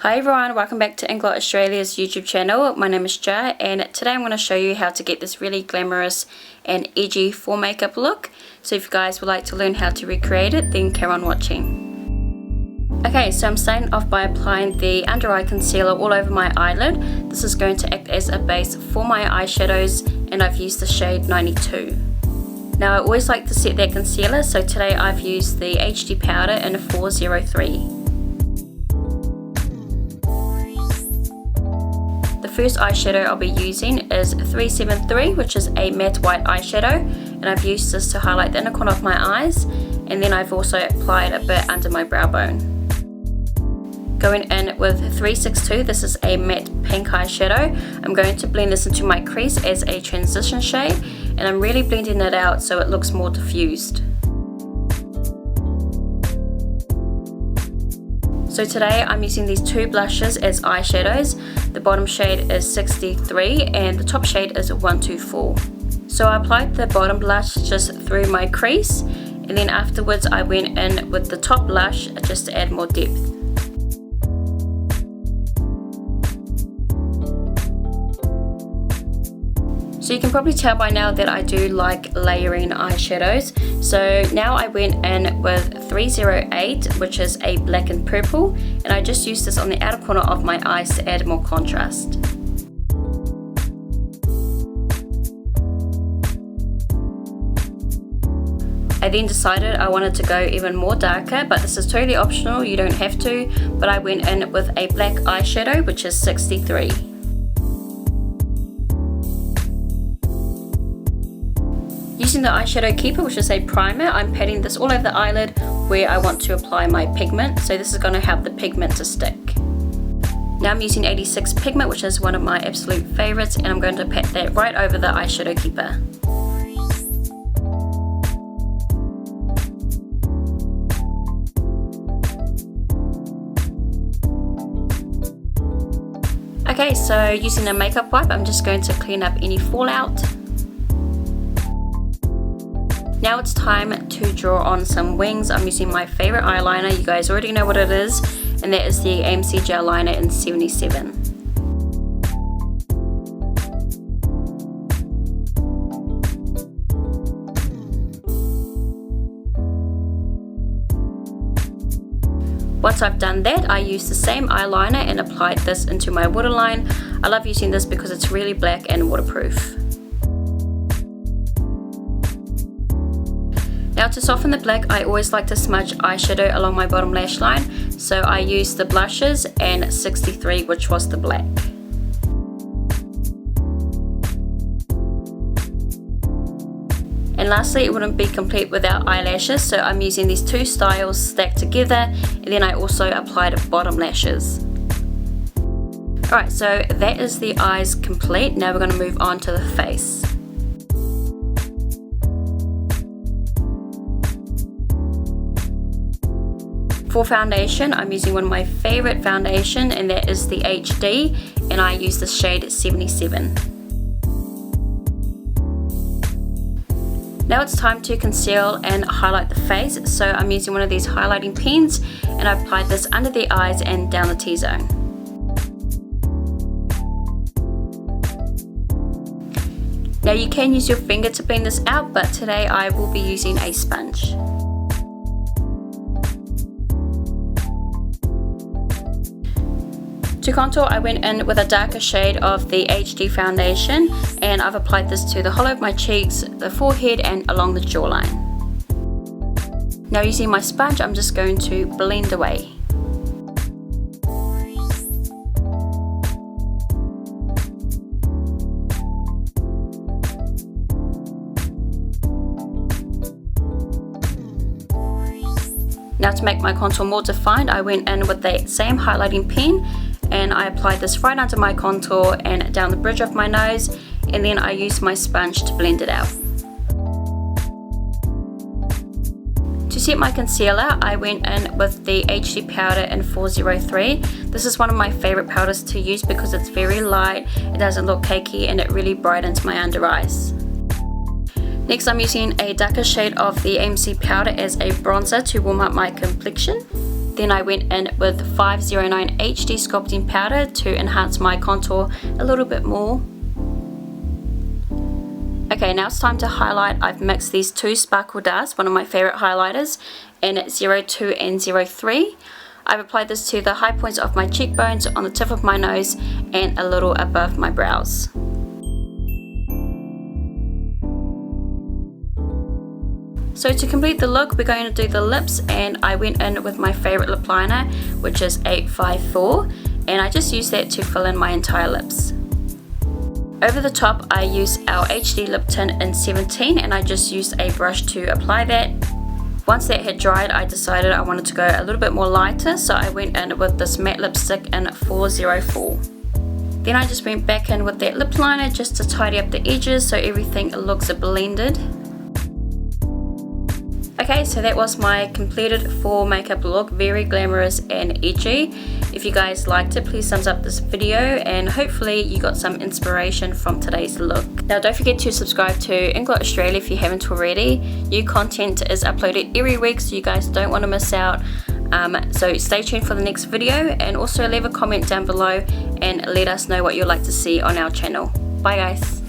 Hi everyone, welcome back to Inglot Australia's YouTube channel. My name is Ja and today I'm going to show you how to get this really glamorous and edgy fall makeup look. So if you guys would like to learn how to recreate it, then carry on watching. Okay, so I'm starting off by applying the under eye concealer all over my eyelid. This is going to act as a base for my eyeshadows and I've used the shade 92. Now I always like to set that concealer, so today I've used the HD powder in 403. The first eyeshadow I'll be using is 373, which is a matte white eyeshadow, and I've used this to highlight the inner corner of my eyes, and then I've also applied a bit under my brow bone. Going in with 362, this is a matte pink eyeshadow. I'm going to blend this into my crease as a transition shade, and I'm really blending it out so it looks more diffused. So today I'm using these two blushes as eyeshadows. The bottom shade is 63 and the top shade is 124. So I applied the bottom blush just through my crease, and then afterwards I went in with the top blush just to add more depth. So you can probably tell by now that I do like layering eyeshadows. So now I went in with 308, which is a black and purple, and I just used this on the outer corner of my eyes to add more contrast. I then decided I wanted to go even more darker, but this is totally optional, you don't have to, but I went in with a black eyeshadow, which is 63. Using the Eyeshadow Keeper, which is a primer, I'm patting this all over the eyelid where I want to apply my pigment, so this is going to help the pigment to stick. Now I'm using 86 Pigment, which is one of my absolute favourites, and I'm going to pat that right over the Eyeshadow Keeper. Okay, so using a makeup wipe, I'm just going to clean up any fallout. Now it's time to draw on some wings. I'm using my favourite eyeliner, you guys already know what it is, and that is the AMC Gel Liner in 77. Once I've done that, I use the same eyeliner and applied this into my waterline. I love using this because it's really black and waterproof. Now to soften the black, I always like to smudge eyeshadow along my bottom lash line, so I used the blushes and 63, which was the black. And lastly, it wouldn't be complete without eyelashes, so I'm using these two styles stacked together, and then I also applied bottom lashes. Alright, so that is the eyes complete. Now we're going to move on to the face. For foundation, I'm using one of my favourite foundation, and that is the HD, and I use the shade 77. Now it's time to conceal and highlight the face, so I'm using one of these highlighting pens, and I applied this under the eyes and down the T-zone. Now you can use your finger to blend this out, but today I will be using a sponge. To contour, I went in with a darker shade of the HD foundation, and I've applied this to the hollow of my cheeks, the forehead, and along the jawline. Now using my sponge, I'm just going to blend away. Now to make my contour more defined, I went in with the same highlighting pen, and I applied this right under my contour and down the bridge of my nose, and then I used my sponge to blend it out. To set my concealer, I went in with the HD powder in 403. This is one of my favourite powders to use because it's very light, it doesn't look cakey, and it really brightens my under eyes. Next I'm using a darker shade of the AMC powder as a bronzer to warm up my complexion. Then I went in with 509 HD Sculpting Powder to enhance my contour a little bit more. Okay, now it's time to highlight. I've mixed these two Sparkle Darts, one of my favorite highlighters, in 02 and 03. I've applied this to the high points of my cheekbones, on the tip of my nose, and a little above my brows. So to complete the look, we're going to do the lips, and I went in with my favorite lip liner, which is 854, and I just used that to fill in my entire lips. Over the top, I used our HD Lip Tint in 17, and I just used a brush to apply that. Once that had dried, I decided I wanted to go a little bit more lighter, so I went in with this matte lipstick in 404. Then I just went back in with that lip liner just to tidy up the edges so everything looks blended. Okay, so that was my completed fall makeup look, very glamorous and edgy. If you guys liked it, please thumbs up this video, and hopefully you got some inspiration from today's look. Now don't forget to subscribe to Inglot Australia if you haven't already. New content is uploaded every week, so you guys don't want to miss out. So stay tuned for the next video, and also leave a comment down below and let us know what you'd like to see on our channel. Bye guys.